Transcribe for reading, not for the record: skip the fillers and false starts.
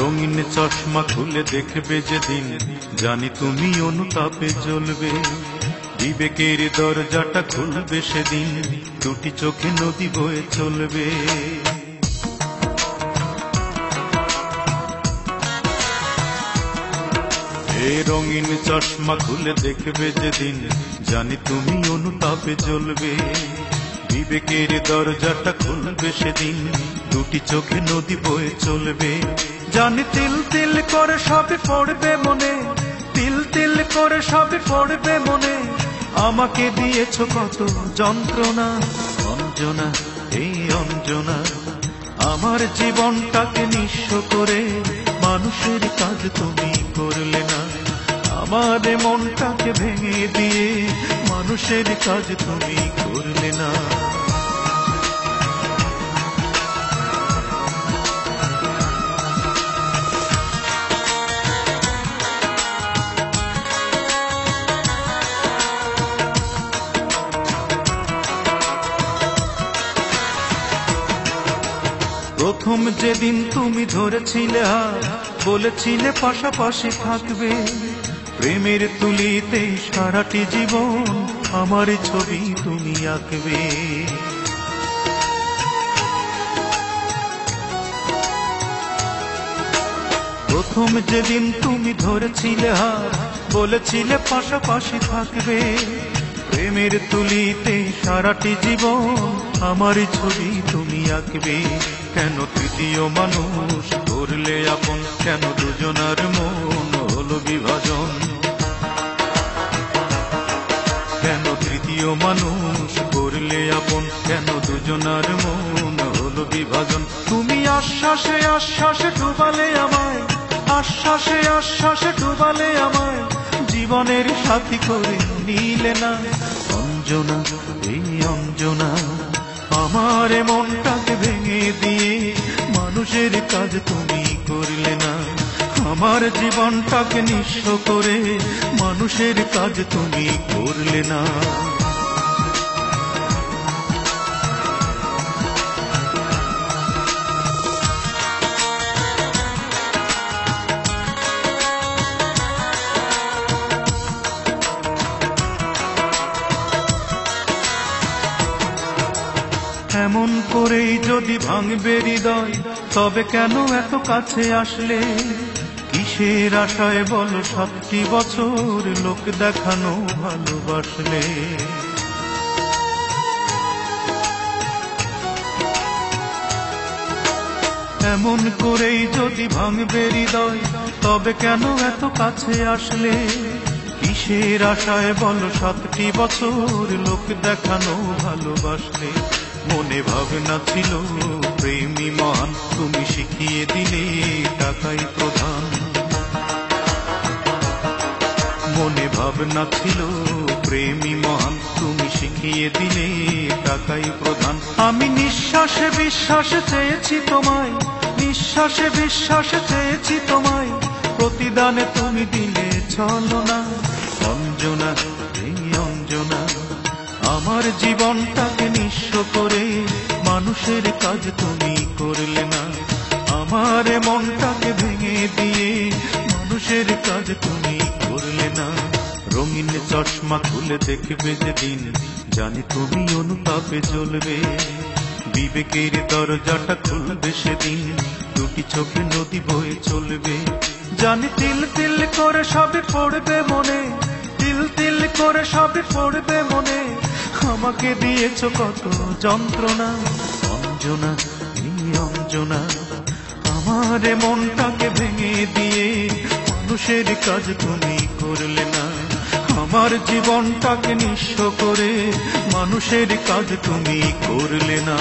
রঙিন চশমা খুলে দেখবে যেদিন, জানি তুমি অনুতাপে জ্বলবে। বিবেকের দরজাটা খুলবে সেদিন, দুটি চোখে নদী বয়ে চলবে। এ রঙিন চশমা খুলে দেখবে যেদিন, জানি তুমি অনুতাপে জ্বলবে। বিবেকের দরজাটা খুলবে সেদিন, দুটি চোখে নদী বয়ে চলবে। জানি তিল তিল করে সবে পড়বে মনে, তিল তিল করে সবে পড়বে মনে। আমাকে দিয়েছ কত যন্ত্রণা, অঞ্জনা এই অঞ্জনা। আমার জীবনটাকে নিঃস্ব করে মানুষের কাজ তুমি করলে না। আমার মনটাকে ভেঙে দিয়ে মানুষের কাজ তুমি করলে না। প্রথম যেদিন তুমি ধরেছিলে হাত, বলেছিলে পাশাপাশি থাকবে। প্রেমের তুলিতে সারাটি জীবন আমার ছবি তুমি আঁকবে। প্রথম যেদিন তুমি ধরেছিলে হাত, বলেছিলে পাশাপাশি থাকবে। প্রেমের তুলিতে সারাটি জীবন আমার ছবি তুমি আঁকবে। কেন তৃতীয় মানুষ করলে আপন, কেন দুজনার মন হলো বিভাজন। কেন তৃতীয় মানুষ করলে আপন, কেন দুজনার মন হলো বিভাজন। তুমি আশ্বাসে আশ্বাসে ডুবালে আমায়, আশ্বাসে আশ্বাসে ডুবালে আমায়। জীবনের সাথী করে নিলে না। অঞ্জনা এই অঞ্জনা, আমার মনটাকে ভেঙে দিয়ে মানুষের কাজ তুমি করলে না। আমার জীবনটাকে নিঃস্ব করে মানুষের কাজ তুমি করলে না। এমন করেই যদি ভাঙবে হৃদয়, তবে কেন এত কাছে আসলে? কিসের আশায় বলো 7টি বছর লোক দেখানো ভালোবাসলে? এমন করেই যদি ভাঙবে হৃদয়, তবে কেন এত কাছে আসলে? কিসের আশায় বলো 7টি বছর লোক দেখানো ভালোবাসলে? মনে ভাবনা ছিল প্রেমী মহান, তুমি শিখিয়ে দিলে টাকাই প্রধান। মনে ভাবনা ছিল প্রেমী মহান, তুমি শিখিয়ে দিলে টাকাই প্রধান। আমি নিঃশ্বাসে বিশ্বাসে চেয়েছি তোমায়, নিঃশ্বাসে বিশ্বাসে চেয়েছি তোমায়। প্রতিদানে তুমি দিলে চলো না। অঞ্জনা এই অঞ্জনা, আমার জীবনটাকে নিঃস্ব করে মানুষের কাজ তুমি করলে না। আমার মনটাকে ভেঙে দিয়ে মানুষের কাজ তুমি করলে না। রঙিন চশমা খুলে দেখবে যেদিন, জানি তুমি অনুতাপে জ্বলবে। বিবেকের দরজাটা খুলবে সেদিন, দুটি চোখে নদী বয়ে চলবে। জানি তিল তিল করে সবে পড়বে মনে, তিল তিল করে সবে পড়বে মনে। আমাকে দিয়েছ কত যন্ত্রণা, অঞ্জনা এই অঞ্জনা। আমার মনটাকে ভেঙে দিয়ে মানুষের কাজ তুমি করলে না। আমার জীবনটাকে নিঃস্ব করে মানুষের কাজ তুমি করলে না।